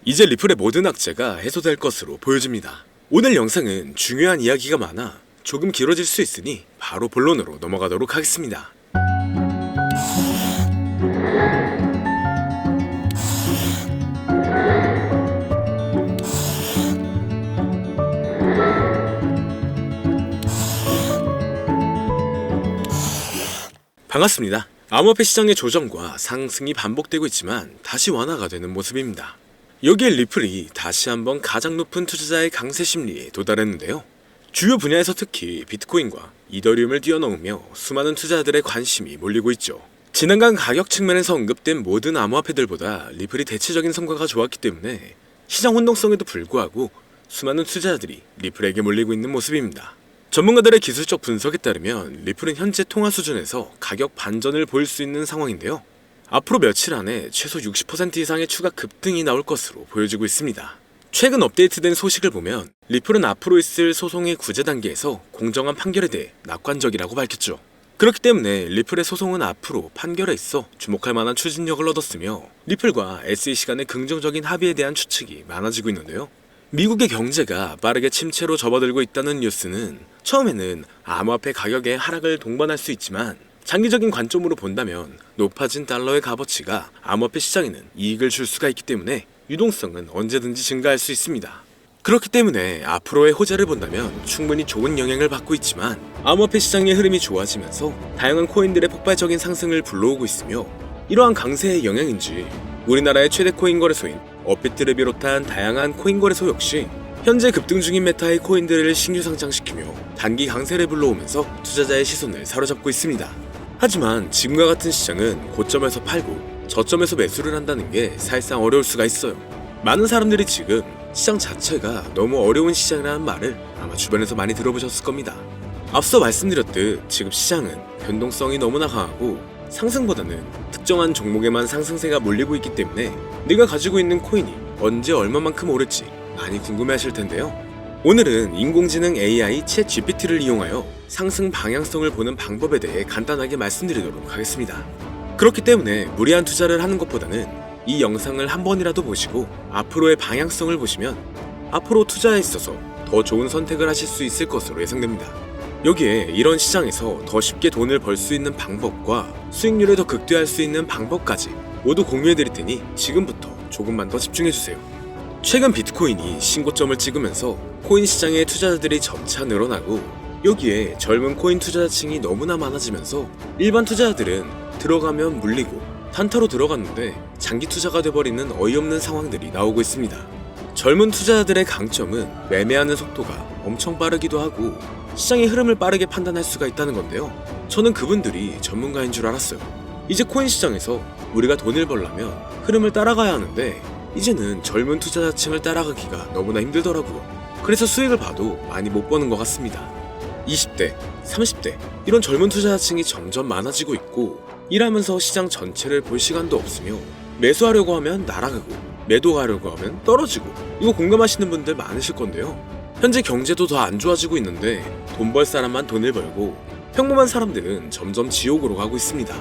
이제 리플의 모든 악재가 해소될 것으로 보여집니다. 오늘 영상은 중요한 이야기가 많아 조금 길어질 수 있으니 바로 본론으로 넘어가도록 하겠습니다. 반갑습니다. 암호화폐 시장의 조정과 상승이 반복되고 있지만 다시 완화가 되는 모습입니다. 여기에 리플이 다시 한번 가장 높은 투자자의 강세 심리에 도달했는데요. 주요 분야에서 특히 비트코인과 이더리움을 뛰어넘으며 수많은 투자자들의 관심이 몰리고 있죠. 지난간 가격 측면에서 언급된 모든 암호화폐들보다 리플이 대체적인 성과가 좋았기 때문에 시장 혼동성에도 불구하고 수많은 투자자들이 리플에게 몰리고 있는 모습입니다. 전문가들의 기술적 분석에 따르면 리플은 현재 통화 수준에서 가격 반전을 보일 수 있는 상황인데요. 앞으로 며칠 안에 최소 60% 이상의 추가 급등이 나올 것으로 보여지고 있습니다. 최근 업데이트된 소식을 보면 리플은 앞으로 있을 소송의 구제 단계에서 공정한 판결에 대해 낙관적이라고 밝혔죠. 그렇기 때문에 리플의 소송은 앞으로 판결에 있어 주목할 만한 추진력을 얻었으며 리플과 SEC 간의 긍정적인 합의에 대한 추측이 많아지고 있는데요. 미국의 경제가 빠르게 침체로 접어들고 있다는 뉴스는 처음에는 암호화폐 가격의 하락을 동반할 수 있지만 장기적인 관점으로 본다면 높아진 달러의 값어치가 암호화폐 시장에는 이익을 줄 수가 있기 때문에 유동성은 언제든지 증가할 수 있습니다. 그렇기 때문에 앞으로의 호재를 본다면 충분히 좋은 영향을 받고 있지만 암호화폐 시장의 흐름이 좋아지면서 다양한 코인들의 폭발적인 상승을 불러오고 있으며 이러한 강세의 영향인지 우리나라의 최대 코인 거래소인 업비트를 비롯한 다양한 코인 거래소 역시 현재 급등 중인 메타의 코인들을 신규 상장시키며 단기 강세를 불러오면서 투자자의 시선을 사로잡고 있습니다. 하지만 지금과 같은 시장은 고점에서 팔고 저점에서 매수를 한다는 게 사실상 어려울 수가 있어요. 많은 사람들이 지금 시장 자체가 너무 어려운 시장이라는 말을 아마 주변에서 많이 들어보셨을 겁니다. 앞서 말씀드렸듯 지금 시장은 변동성이 너무나 강하고 상승보다는 특정한 종목에만 상승세가 몰리고 있기 때문에 내가 가지고 있는 코인이 언제 얼마만큼 오를지 많이 궁금해하실 텐데요. 오늘은 인공지능 AI 챗GPT를 이용하여 상승 방향성을 보는 방법에 대해 간단하게 말씀드리도록 하겠습니다. 그렇기 때문에 무리한 투자를 하는 것보다는 이 영상을 한 번이라도 보시고 앞으로의 방향성을 보시면 앞으로 투자에 있어서 더 좋은 선택을 하실 수 있을 것으로 예상됩니다. 여기에 이런 시장에서 더 쉽게 돈을 벌 수 있는 방법과 수익률을 더 극대화할 수 있는 방법까지 모두 공유해드릴 테니 지금부터 조금만 더 집중해주세요. 최근 비트코인이 신고점을 찍으면서 코인 시장의 투자자들이 점차 늘어나고 여기에 젊은 코인 투자자층이 너무나 많아지면서 일반 투자자들은 들어가면 물리고 단타로 들어갔는데 장기 투자가 돼버리는 어이없는 상황들이 나오고 있습니다. 젊은 투자자들의 강점은 매매하는 속도가 엄청 빠르기도 하고 시장의 흐름을 빠르게 판단할 수가 있다는 건데요. 저는 그분들이 전문가인 줄 알았어요. 이제 코인 시장에서 우리가 돈을 벌려면 흐름을 따라가야 하는데 이제는 젊은 투자자층을 따라가기가 너무나 힘들더라고요. 그래서 수익을 봐도 많이 못 버는 것 같습니다. 20대, 30대 이런 젊은 투자자층이 점점 많아지고 있고 일하면서 시장 전체를 볼 시간도 없으며 매수하려고 하면 날아가고 매도하려고 하면 떨어지고 이거 공감하시는 분들 많으실 건데요. 현재 경제도 더 안 좋아지고 있는데 돈 벌 사람만 돈을 벌고 평범한 사람들은 점점 지옥으로 가고 있습니다.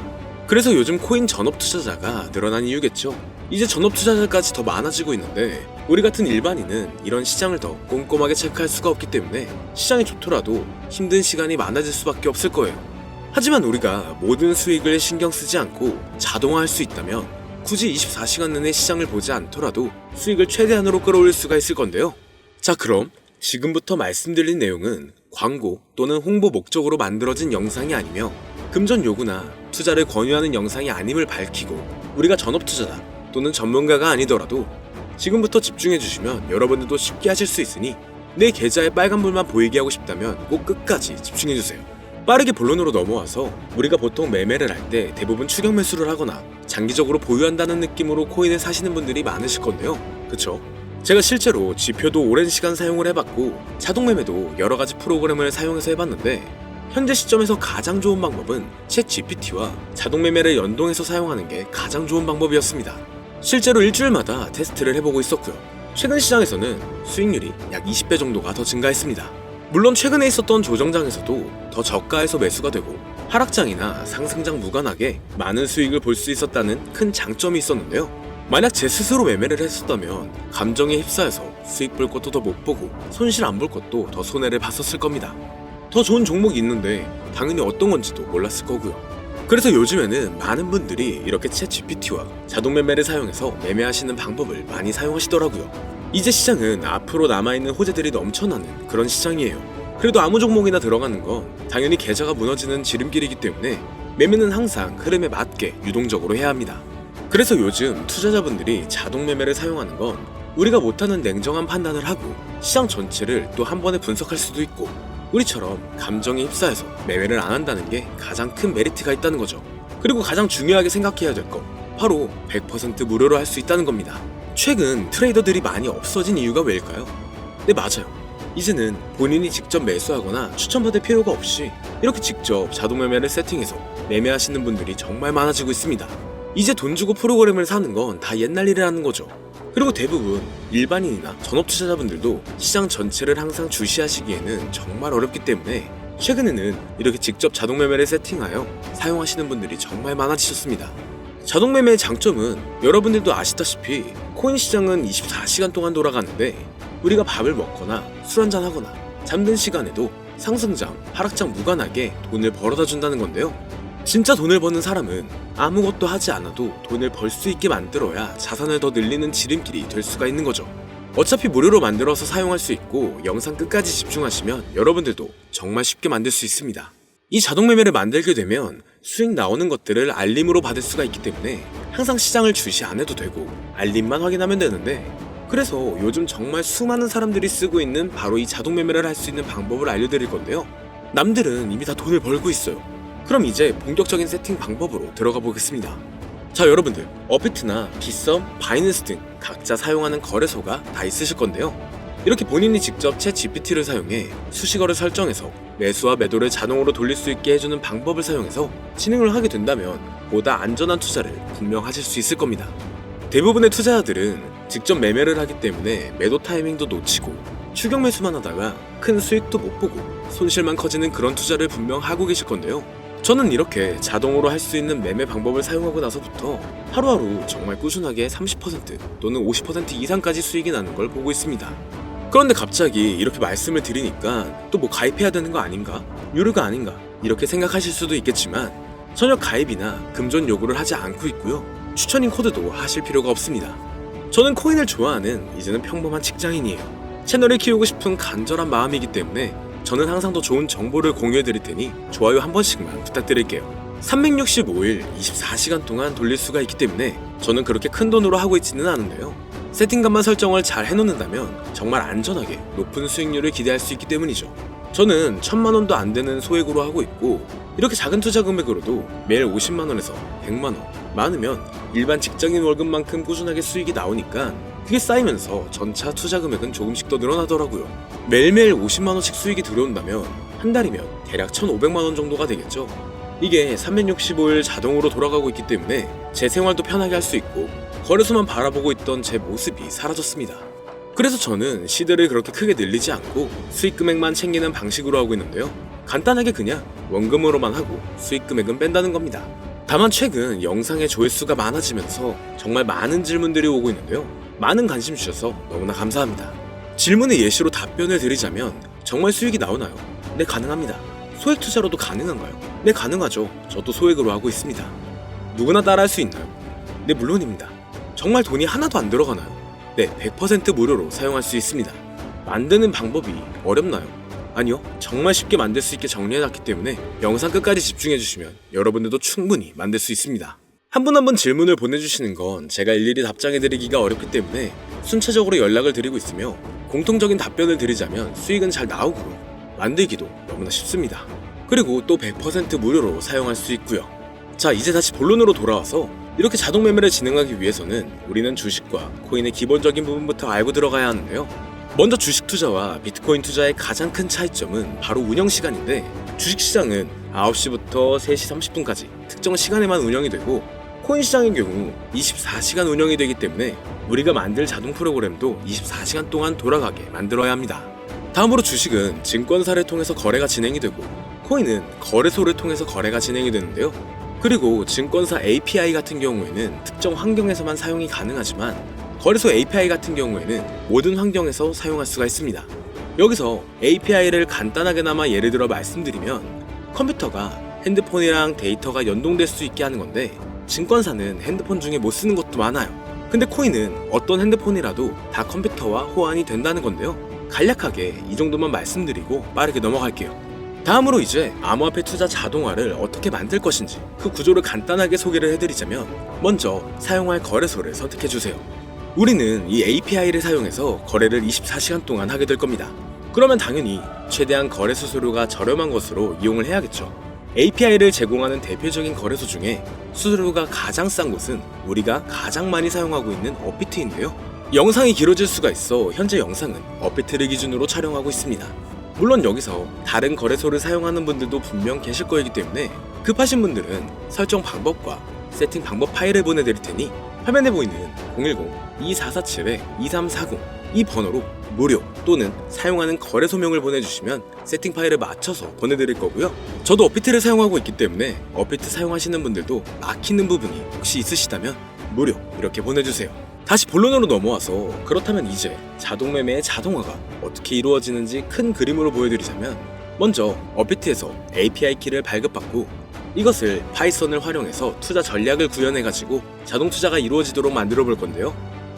그래서 요즘 코인 전업 투자자가 늘어난 이유겠죠. 이제 전업 투자자까지 더 많아지고 있는데 우리 같은 일반인은 이런 시장을 더 꼼꼼하게 체크할 수가 없기 때문에 시장이 좋더라도 힘든 시간이 많아질 수밖에 없을 거예요. 하지만 우리가 모든 수익을 신경 쓰지 않고 자동화할 수 있다면 굳이 24시간 내내 시장을 보지 않더라도 수익을 최대한으로 끌어올릴 수가 있을 건데요. 자, 그럼 지금부터 말씀드린 내용은 광고 또는 홍보 목적으로 만들어진 영상이 아니며 금전 요구나 투자를 권유하는 영상이 아님을 밝히고 우리가 전업 투자자 또는 전문가가 아니더라도 지금부터 집중해주시면 여러분들도 쉽게 하실 수 있으니 내 계좌에 빨간불만 보이게 하고 싶다면 꼭 끝까지 집중해주세요. 빠르게 본론으로 넘어와서 우리가 보통 매매를 할 때 대부분 추격 매수를 하거나 장기적으로 보유한다는 느낌으로 코인을 사시는 분들이 많으실 건데요. 그쵸? 제가 실제로 지표도 오랜 시간 사용을 해봤고 자동매매도 여러가지 프로그램을 사용해서 해봤는데 현재 시점에서 가장 좋은 방법은 챗GPT와 자동매매를 연동해서 사용하는 게 가장 좋은 방법이었습니다. 실제로 일주일마다 테스트를 해보고 있었고요. 최근 시장에서는 수익률이 약 20배 정도가 더 증가했습니다. 물론 최근에 있었던 조정장에서도 더 저가에서 매수가 되고 하락장이나 상승장 무관하게 많은 수익을 볼 수 있었다는 큰 장점이 있었는데요. 만약 제 스스로 매매를 했었다면 감정에 휩싸여서 수익 볼 것도 더 못 보고 손실 안 볼 것도 더 손해를 봤었을 겁니다. 더 좋은 종목이 있는데 당연히 어떤 건지도 몰랐을 거고요. 그래서 요즘에는 많은 분들이 이렇게 챗 GPT와 자동 매매를 사용해서 매매하시는 방법을 많이 사용하시더라고요. 이제 시장은 앞으로 남아있는 호재들이 넘쳐나는 그런 시장이에요. 그래도 아무 종목이나 들어가는 건 당연히 계좌가 무너지는 지름길이기 때문에 매매는 항상 흐름에 맞게 유동적으로 해야 합니다. 그래서 요즘 투자자분들이 자동 매매를 사용하는 건 우리가 못하는 냉정한 판단을 하고 시장 전체를 또 한 번에 분석할 수도 있고 우리처럼 감정에 휩싸여서 매매를 안 한다는 게 가장 큰 메리트가 있다는 거죠. 그리고 가장 중요하게 생각해야 될 건 바로 100% 무료로 할 수 있다는 겁니다. 최근 트레이더들이 많이 없어진 이유가 왜일까요? 네, 맞아요. 이제는 본인이 직접 매수하거나 추천받을 필요가 없이 이렇게 직접 자동 매매를 세팅해서 매매하시는 분들이 정말 많아지고 있습니다. 이제 돈 주고 프로그램을 사는 건 다 옛날 일이라는 거죠. 그리고 대부분 일반인이나 전업 투자자분들도 시장 전체를 항상 주시하시기에는 정말 어렵기 때문에 최근에는 이렇게 직접 자동 매매를 세팅하여 사용하시는 분들이 정말 많아지셨습니다. 자동 매매의 장점은 여러분들도 아시다시피 코인 시장은 24시간 동안 돌아가는데 우리가 밥을 먹거나 술 한잔 하거나 잠든 시간에도 상승장, 하락장 무관하게 돈을 벌어다 준다는 건데요. 진짜 돈을 버는 사람은 아무것도 하지 않아도 돈을 벌 수 있게 만들어야 자산을 더 늘리는 지름길이 될 수가 있는 거죠. 어차피 무료로 만들어서 사용할 수 있고 영상 끝까지 집중하시면 여러분들도 정말 쉽게 만들 수 있습니다. 이 자동 매매를 만들게 되면 수익 나오는 것들을 알림으로 받을 수가 있기 때문에 항상 시장을 주시 안 해도 되고 알림만 확인하면 되는데, 그래서 요즘 정말 수많은 사람들이 쓰고 있는 바로 이 자동 매매를 할 수 있는 방법을 알려드릴 건데요. 남들은 이미 다 돈을 벌고 있어요. 그럼 이제 본격적인 세팅 방법으로 들어가 보겠습니다. 자, 여러분들, 업비트나 빗썸, 바이낸스 등 각자 사용하는 거래소가 다 있으실 건데요. 이렇게 본인이 직접 챗 GPT를 사용해 수식어를 설정해서 매수와 매도를 자동으로 돌릴 수 있게 해주는 방법을 사용해서 진행을 하게 된다면 보다 안전한 투자를 분명 하실 수 있을 겁니다. 대부분의 투자자들은 직접 매매를 하기 때문에 매도 타이밍도 놓치고 추격 매수만 하다가 큰 수익도 못 보고 손실만 커지는 그런 투자를 분명 하고 계실 건데요. 저는 이렇게 자동으로 할 수 있는 매매 방법을 사용하고 나서부터 하루하루 정말 꾸준하게 30% 또는 50% 이상까지 수익이 나는 걸 보고 있습니다. 그런데 갑자기 이렇게 말씀을 드리니까 또 뭐 가입해야 되는 거 아닌가? 유료가 아닌가? 이렇게 생각하실 수도 있겠지만 전혀 가입이나 금전 요구를 하지 않고 있고요. 추천인 코드도 하실 필요가 없습니다. 저는 코인을 좋아하는 이제는 평범한 직장인이에요. 채널을 키우고 싶은 간절한 마음이기 때문에 저는 항상 더 좋은 정보를 공유해드릴 테니 좋아요 한 번씩만 부탁드릴게요. 365일 24시간 동안 돌릴 수가 있기 때문에 저는 그렇게 큰 돈으로 하고 있지는 않은데요. 세팅값만 설정을 잘 해놓는다면 정말 안전하게 높은 수익률을 기대할 수 있기 때문이죠. 저는 1000만원도 안 되는 소액으로 하고 있고 이렇게 작은 투자 금액으로도 매일 50만원에서 100만원, 많으면 일반 직장인 월급만큼 꾸준하게 수익이 나오니까 그게 쌓이면서 전차 투자 금액은 조금씩 더 늘어나더라고요. 매일매일 50만원씩 수익이 들어온다면 한 달이면 대략 1500만원 정도가 되겠죠. 이게 365일 자동으로 돌아가고 있기 때문에 제 생활도 편하게 할 수 있고 거래소만 바라보고 있던 제 모습이 사라졌습니다. 그래서 저는 시드를 그렇게 크게 늘리지 않고 수익 금액만 챙기는 방식으로 하고 있는데요. 간단하게 그냥 원금으로만 하고 수익 금액은 뺀다는 겁니다. 다만 최근 영상의 조회수가 많아지면서 정말 많은 질문들이 오고 있는데요. 많은 관심 주셔서 너무나 감사합니다. 질문의 예시로 답변을 드리자면 정말 수익이 나오나요? 네, 가능합니다. 소액 투자로도 가능한가요? 네, 가능하죠. 저도 소액으로 하고 있습니다. 누구나 따라할 수 있나요? 네, 물론입니다. 정말 돈이 하나도 안 들어가나요? 네, 100% 무료로 사용할 수 있습니다. 만드는 방법이 어렵나요? 아니요, 정말 쉽게 만들 수 있게 정리해놨기 때문에 영상 끝까지 집중해주시면 여러분들도 충분히 만들 수 있습니다. 한 분 한 분 질문을 보내주시는 건 제가 일일이 답장해드리기가 어렵기 때문에 순차적으로 연락을 드리고 있으며 공통적인 답변을 드리자면 수익은 잘 나오고요. 만들기도 너무나 쉽습니다. 그리고 또 100% 무료로 사용할 수 있고요. 자, 이제 다시 본론으로 돌아와서 이렇게 자동 매매를 진행하기 위해서는 우리는 주식과 코인의 기본적인 부분부터 알고 들어가야 하는데요. 먼저 주식 투자와 비트코인 투자의 가장 큰 차이점은 바로 운영 시간인데, 주식시장은 9시부터 3시 30분까지 특정 시간에만 운영이 되고 코인 시장의 경우 24시간 운영이 되기 때문에 우리가 만들 자동 프로그램도 24시간 동안 돌아가게 만들어야 합니다. 다음으로 주식은 증권사를 통해서 거래가 진행이 되고 코인은 거래소를 통해서 거래가 진행이 되는데요. 그리고 증권사 API 같은 경우에는 특정 환경에서만 사용이 가능하지만 거래소 API 같은 경우에는 모든 환경에서 사용할 수가 있습니다. 여기서 API를 간단하게나마 예를 들어 말씀드리면 컴퓨터가 핸드폰이랑 데이터가 연동될 수 있게 하는 건데 증권사는 핸드폰 중에 못 쓰는 것도 많아요. 근데 코인은 어떤 핸드폰이라도 다 컴퓨터와 호환이 된다는 건데요. 간략하게 이 정도만 말씀드리고 빠르게 넘어갈게요. 다음으로 이제 암호화폐 투자 자동화를 어떻게 만들 것인지 그 구조를 간단하게 소개를 해드리자면 먼저 사용할 거래소를 선택해주세요. 우리는 이 API를 사용해서 거래를 24시간 동안 하게 될 겁니다. 그러면 당연히 최대한 거래 수수료가 저렴한 것으로 이용을 해야겠죠. API를 제공하는 대표적인 거래소 중에 수수료가 가장 싼 곳은 우리가 가장 많이 사용하고 있는 업비트인데요. 영상이 길어질 수가 있어 현재 영상은 업비트를 기준으로 촬영하고 있습니다. 물론 여기서 다른 거래소를 사용하는 분들도 분명 계실 거이기 때문에 급하신 분들은 설정 방법과 세팅 방법 파일을 보내드릴 테니 화면에 보이는 010-2447-2340 이 번호로 무료 또는 사용하는 거래소명을 보내주시면 세팅 파일을 맞춰서 보내드릴 거고요. 저도 업비트를 사용하고 있기 때문에 업비트 사용하시는 분들도 막히는 부분이 혹시 있으시다면 무료 이렇게 보내주세요. 다시 본론으로 넘어와서 그렇다면 이제 자동매매의 자동화가 어떻게 이루어지는지 큰 그림으로 보여드리자면 먼저 업비트에서 API 키를 발급받고 이것을 파이썬을 활용해서 투자 전략을 구현해가지고 자동 투자가 이루어지도록 만들어 볼 건데요.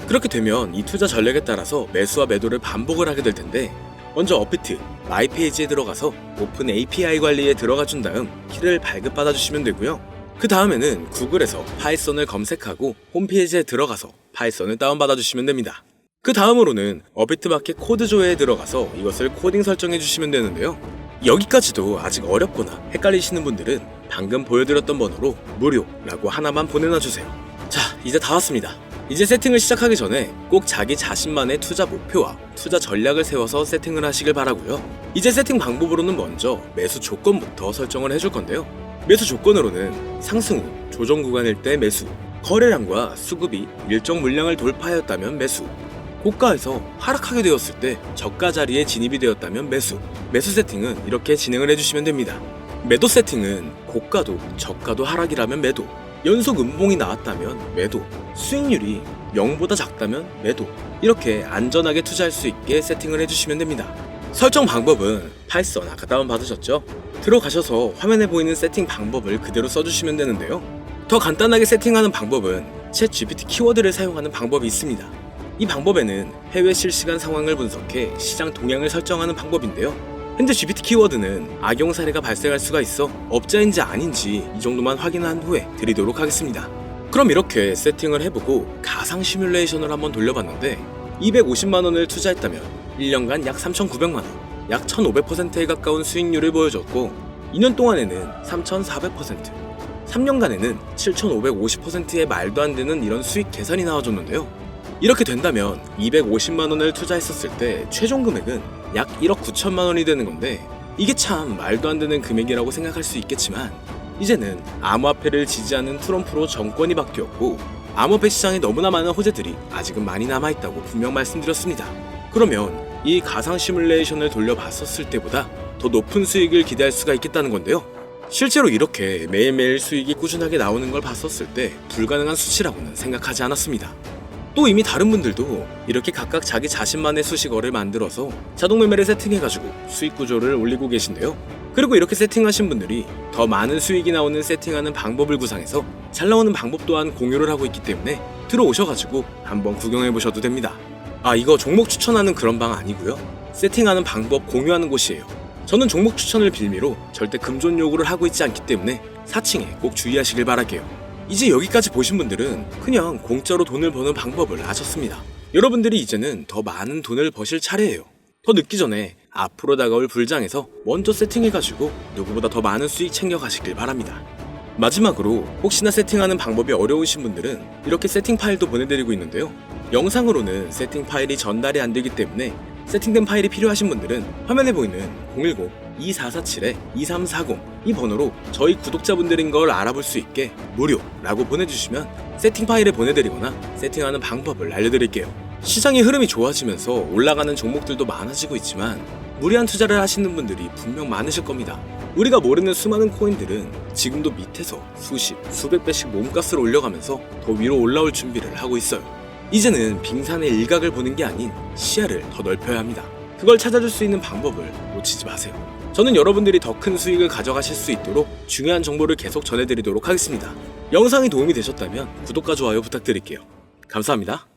그렇게 되면 이 투자 전략에 따라서 매수와 매도를 반복을 하게 될 텐데 먼저 업비트 마이 페이지에 들어가서 오픈 API 관리에 들어가 준 다음 키를 발급받아 주시면 되고요. 그 다음에는 구글에서 파이썬을 검색하고 홈페이지에 들어가서 파이썬을 다운받아 주시면 됩니다. 그 다음으로는 업비트 마켓 코드 조회에 들어가서 이것을 코딩 설정해 주시면 되는데요. 여기까지도 아직 어렵거나 헷갈리시는 분들은 방금 보여드렸던 번호로 무료라고 하나만 보내놔 주세요. 자, 이제 다 왔습니다. 이제 세팅을 시작하기 전에 꼭 자기 자신만의 투자 목표와 투자 전략을 세워서 세팅을 하시길 바라고요. 이제 세팅 방법으로는 먼저 매수 조건부터 설정을 해줄 건데요. 매수 조건으로는 상승 후 조정 구간일 때 매수, 거래량과 수급이 일정 물량을 돌파하였다면 매수, 고가에서 하락하게 되었을 때 저가 자리에 진입이 되었다면 매수 세팅은 이렇게 진행을 해주시면 됩니다. 매도 세팅은 고가도 저가도 하락이라면 매도, 연속 음봉이 나왔다면 매도, 수익률이 0보다 작다면 매도, 이렇게 안전하게 투자할 수 있게 세팅을 해주시면 됩니다. 설정 방법은 파이썬 아까 다운받으셨죠? 들어가셔서 화면에 보이는 세팅 방법을 그대로 써주시면 되는데요. 더 간단하게 세팅하는 방법은 챗 GPT 키워드를 사용하는 방법이 있습니다. 이 방법에는 해외 실시간 상황을 분석해 시장 동향을 설정하는 방법인데요. 현재 GPT 키워드는 악용 사례가 발생할 수가 있어 업자인지 아닌지 이 정도만 확인한 후에 드리도록 하겠습니다. 그럼 이렇게 세팅을 해보고 가상 시뮬레이션을 한번 돌려봤는데 250만원을 투자했다면 1년간 약 3,900만원, 약 1,500%에 가까운 수익률을 보여줬고 2년 동안에는 3,400%, 3년간에는 7,550%의 말도 안 되는 이런 수익 계산이 나와줬는데요. 이렇게 된다면 250만원을 투자했었을 때 최종 금액은 약 1억 9천만원이 되는 건데 이게 참 말도 안 되는 금액이라고 생각할 수 있겠지만 이제는 암호화폐를 지지하는 트럼프로 정권이 바뀌었고 암호화폐 시장에 너무나 많은 호재들이 아직은 많이 남아있다고 분명 말씀드렸습니다. 그러면 이 가상 시뮬레이션을 돌려봤었을 때보다 더 높은 수익을 기대할 수가 있겠다는 건데요. 실제로 이렇게 매일매일 수익이 꾸준하게 나오는 걸 봤었을 때 불가능한 수치라고는 생각하지 않았습니다. 또 이미 다른 분들도 이렇게 각각 자기 자신만의 수식어를 만들어서 자동 매매를 세팅해가지고 수익 구조를 올리고 계신데요. 그리고 이렇게 세팅하신 분들이 더 많은 수익이 나오는 세팅하는 방법을 구상해서 잘 나오는 방법 또한 공유를 하고 있기 때문에 들어오셔가지고 한번 구경해보셔도 됩니다. 아, 이거 종목 추천하는 그런 방 아니고요. 세팅하는 방법 공유하는 곳이에요. 저는 종목 추천을 빌미로 절대 금전 요구를 하고 있지 않기 때문에 사칭에 꼭 주의하시길 바랄게요. 이제 여기까지 보신 분들은 그냥 공짜로 돈을 버는 방법을 아셨습니다. 여러분들이 이제는 더 많은 돈을 버실 차례예요. 더 늦기 전에 앞으로 다가올 불장에서 먼저 세팅해가지고 누구보다 더 많은 수익 챙겨가시길 바랍니다. 마지막으로 혹시나 세팅하는 방법이 어려우신 분들은 이렇게 세팅 파일도 보내드리고 있는데요. 영상으로는 세팅 파일이 전달이 안 되기 때문에 세팅된 파일이 필요하신 분들은 화면에 보이는 010-2447-2340 이 번호로 저희 구독자분들인 걸 알아볼 수 있게 무료라고 보내주시면 세팅 파일을 보내드리거나 세팅하는 방법을 알려드릴게요. 시장의 흐름이 좋아지면서 올라가는 종목들도 많아지고 있지만 무리한 투자를 하시는 분들이 분명 많으실 겁니다. 우리가 모르는 수많은 코인들은 지금도 밑에서 수십, 수백 배씩 몸값을 올려가면서 더 위로 올라올 준비를 하고 있어요. 이제는 빙산의 일각을 보는 게 아닌 시야를 더 넓혀야 합니다. 그걸 찾아줄 수 있는 방법을 놓치지 마세요. 저는 여러분들이 더 큰 수익을 가져가실 수 있도록 중요한 정보를 계속 전해드리도록 하겠습니다. 영상이 도움이 되셨다면 구독과 좋아요 부탁드릴게요. 감사합니다.